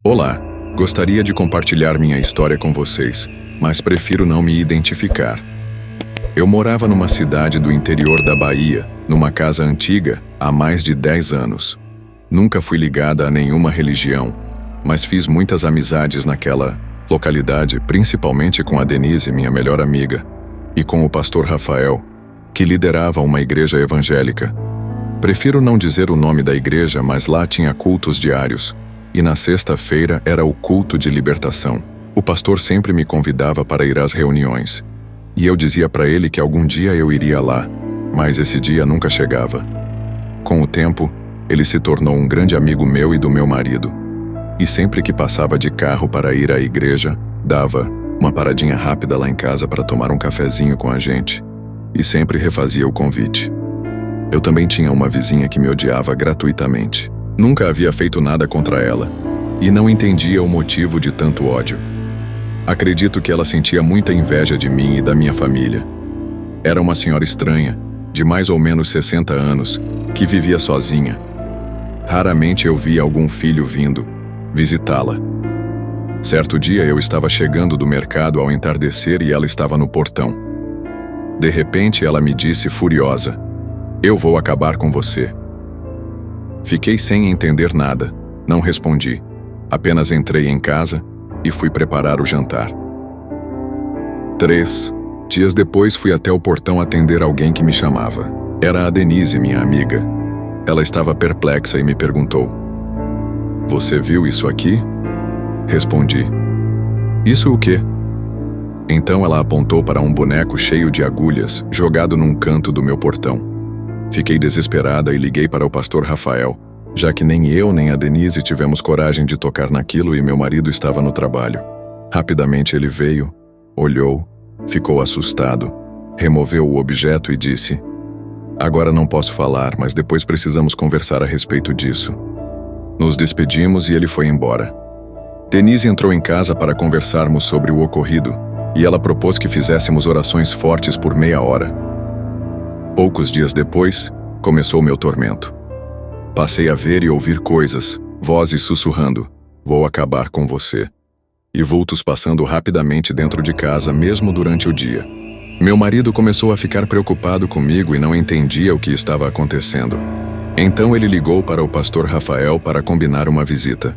Olá, gostaria de compartilhar minha história com vocês, mas prefiro não me identificar. Eu morava numa cidade do interior da Bahia, numa casa antiga, há mais de 10 anos. Nunca fui ligada a nenhuma religião, mas fiz muitas amizades naquela localidade, principalmente com a Denise, minha melhor amiga, e com o pastor Rafael, que liderava uma igreja evangélica. Prefiro não dizer o nome da igreja, mas lá tinha cultos diários. E na sexta-feira era o culto de libertação. O pastor sempre me convidava para ir às reuniões. E eu dizia para ele que algum dia eu iria lá, mas esse dia nunca chegava. Com o tempo, ele se tornou um grande amigo meu e do meu marido. E sempre que passava de carro para ir à igreja, dava uma paradinha rápida lá em casa para tomar um cafezinho com a gente. E sempre refazia o convite. Eu também tinha uma vizinha que me odiava gratuitamente. Nunca havia feito nada contra ela, e não entendia o motivo de tanto ódio. Acredito que ela sentia muita inveja de mim e da minha família. Era uma senhora estranha, de mais ou menos 60 anos, que vivia sozinha. Raramente eu via algum filho vindo visitá-la. Certo dia eu estava chegando do mercado ao entardecer e ela estava no portão. De repente ela me disse furiosa: "Eu vou acabar com você." Fiquei sem entender nada, não respondi. Apenas entrei em casa e fui preparar o jantar. 3 dias depois fui até o portão atender alguém que me chamava. Era a Denise, minha amiga. Ela estava perplexa e me perguntou: "Você viu isso aqui?" Respondi: "Isso o quê?" Então ela apontou para um boneco cheio de agulhas, jogado num canto do meu portão. Fiquei desesperada e liguei para o pastor Rafael, já que nem eu nem a Denise tivemos coragem de tocar naquilo e meu marido estava no trabalho. Rapidamente ele veio, olhou, ficou assustado, removeu o objeto e disse: "Agora não posso falar, mas depois precisamos conversar a respeito disso." Nos despedimos e ele foi embora. Denise entrou em casa para conversarmos sobre o ocorrido e ela propôs que fizéssemos orações fortes por meia hora. Poucos dias depois, começou meu tormento. Passei a ver e ouvir coisas, vozes sussurrando: "Vou acabar com você." E vultos passando rapidamente dentro de casa, mesmo durante o dia. Meu marido começou a ficar preocupado comigo e não entendia o que estava acontecendo. Então ele ligou para o pastor Rafael para combinar uma visita.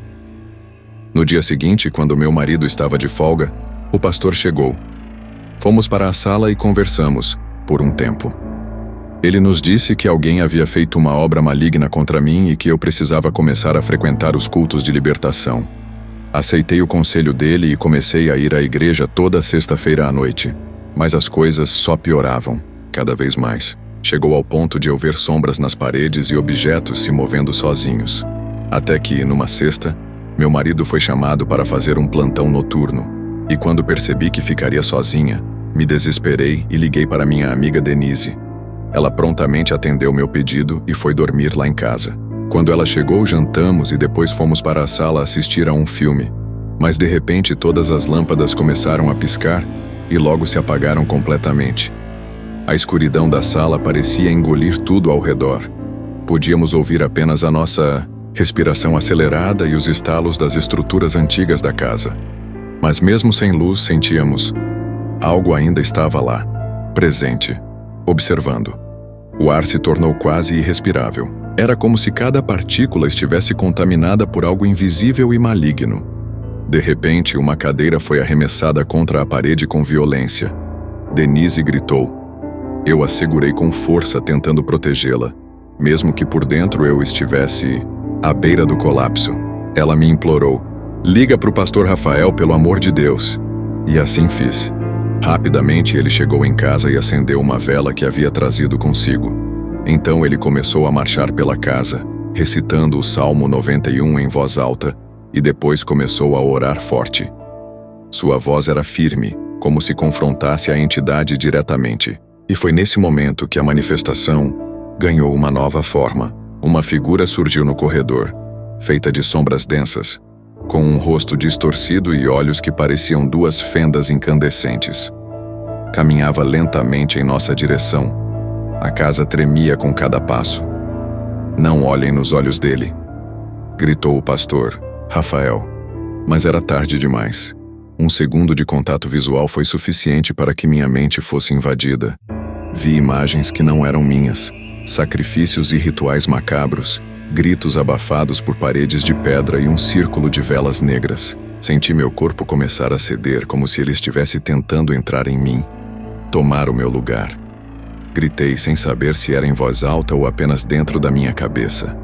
No dia seguinte, quando meu marido estava de folga, o pastor chegou. Fomos para a sala e conversamos, por um tempo. Ele nos disse que alguém havia feito uma obra maligna contra mim e que eu precisava começar a frequentar os cultos de libertação. Aceitei o conselho dele e comecei a ir à igreja toda sexta-feira à noite. Mas as coisas só pioravam, cada vez mais. Chegou ao ponto de eu ver sombras nas paredes e objetos se movendo sozinhos. Até que, numa sexta, meu marido foi chamado para fazer um plantão noturno. E quando percebi que ficaria sozinha, me desesperei e liguei para minha amiga Denise. Ela prontamente atendeu meu pedido e foi dormir lá em casa. Quando ela chegou, jantamos e depois fomos para a sala assistir a um filme. Mas de repente todas as lâmpadas começaram a piscar e logo se apagaram completamente. A escuridão da sala parecia engolir tudo ao redor. Podíamos ouvir apenas a nossa respiração acelerada e os estalos das estruturas antigas da casa. Mas mesmo sem luz, sentíamos: algo ainda estava lá, presente, observando. O ar se tornou quase irrespirável. Era como se cada partícula estivesse contaminada por algo invisível e maligno. De repente, uma cadeira foi arremessada contra a parede com violência. Denise gritou. Eu a segurei com força, tentando protegê-la, mesmo que por dentro eu estivesse à beira do colapso. Ela me implorou: "Liga para o pastor Rafael, pelo amor de Deus." E assim fiz. Rapidamente ele chegou em casa e acendeu uma vela que havia trazido consigo. Então ele começou a marchar pela casa, recitando o Salmo 91 em voz alta, e depois começou a orar forte. Sua voz era firme, como se confrontasse a entidade diretamente. E foi nesse momento que a manifestação ganhou uma nova forma. Uma figura surgiu no corredor, feita de sombras densas, com um rosto distorcido e olhos que pareciam 2 fendas incandescentes. Caminhava lentamente em nossa direção. A casa tremia com cada passo. "Não olhem nos olhos dele", gritou o pastor Rafael. Mas era tarde demais. Um segundo de contato visual foi suficiente para que minha mente fosse invadida. Vi imagens que não eram minhas, sacrifícios e rituais macabros, gritos abafados por paredes de pedra e um círculo de velas negras. Senti meu corpo começar a ceder como se ele estivesse tentando entrar em mim, tomar o meu lugar. Gritei sem saber se era em voz alta ou apenas dentro da minha cabeça.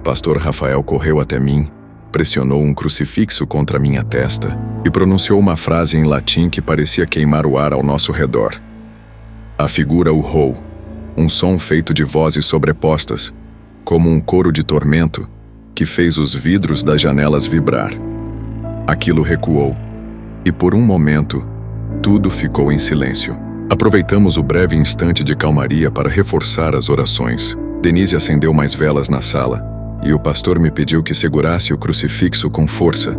Pastor Rafael correu até mim, pressionou um crucifixo contra minha testa e pronunciou uma frase em latim que parecia queimar o ar ao nosso redor. A figura urrou, um som feito de vozes sobrepostas, como um coro de tormento, que fez os vidros das janelas vibrar. Aquilo recuou, e por um momento, tudo ficou em silêncio. Aproveitamos o breve instante de calmaria para reforçar as orações. Denise acendeu mais velas na sala, e o pastor me pediu que segurasse o crucifixo com força,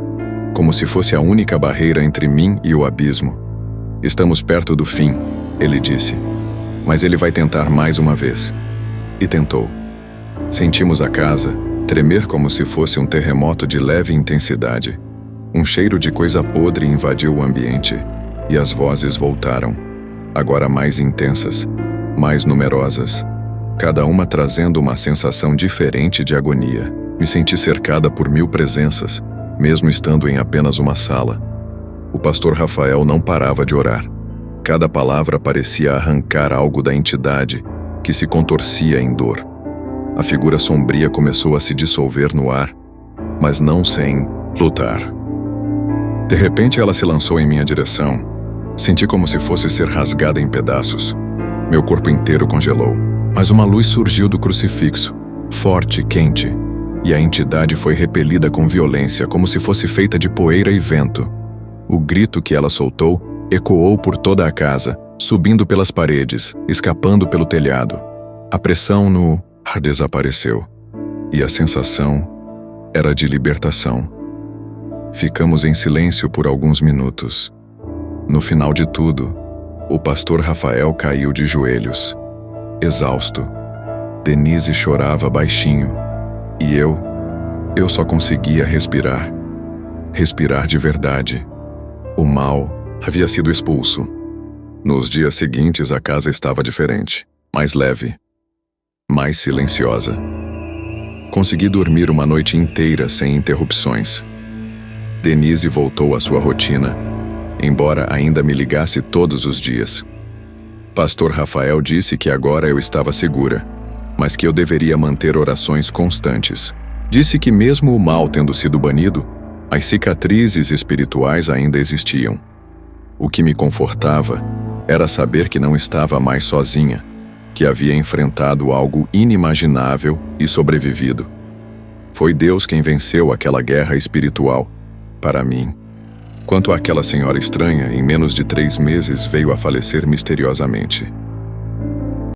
como se fosse a única barreira entre mim e o abismo. Estamos perto do fim, ele disse, mas ele vai tentar mais uma vez. E tentou. Sentimos a casa tremer como se fosse um terremoto de leve intensidade. Um cheiro de coisa podre invadiu o ambiente, e as vozes voltaram, agora mais intensas, mais numerosas, cada uma trazendo uma sensação diferente de agonia. Me senti cercada por 1000 presenças, mesmo estando em apenas uma sala. O pastor Rafael não parava de orar. Cada palavra parecia arrancar algo da entidade, que se contorcia em dor. A figura sombria começou a se dissolver no ar, mas não sem lutar. De repente ela se lançou em minha direção. Senti como se fosse ser rasgada em pedaços. Meu corpo inteiro congelou. Mas uma luz surgiu do crucifixo, forte e quente, e a entidade foi repelida com violência, como se fosse feita de poeira e vento. O grito que ela soltou ecoou por toda a casa, subindo pelas paredes, escapando pelo telhado. A pressão no ar desapareceu, e a sensação era de libertação. Ficamos em silêncio por alguns minutos. No final de tudo, o pastor Rafael caiu de joelhos, exausto. Denise chorava baixinho, e eu só conseguia respirar. Respirar de verdade. O mal havia sido expulso. Nos dias seguintes a casa estava diferente, mais leve, mais silenciosa. Consegui dormir uma noite inteira sem interrupções. Denise voltou à sua rotina, embora ainda me ligasse todos os dias. Pastor Rafael disse que agora eu estava segura, mas que eu deveria manter orações constantes. Disse que mesmo o mal tendo sido banido, as cicatrizes espirituais ainda existiam. O que me confortava era saber que não estava mais sozinha, que havia enfrentado algo inimaginável e sobrevivido. Foi Deus quem venceu aquela guerra espiritual, para mim. Quanto àquela senhora estranha, em menos de 3 meses veio a falecer misteriosamente.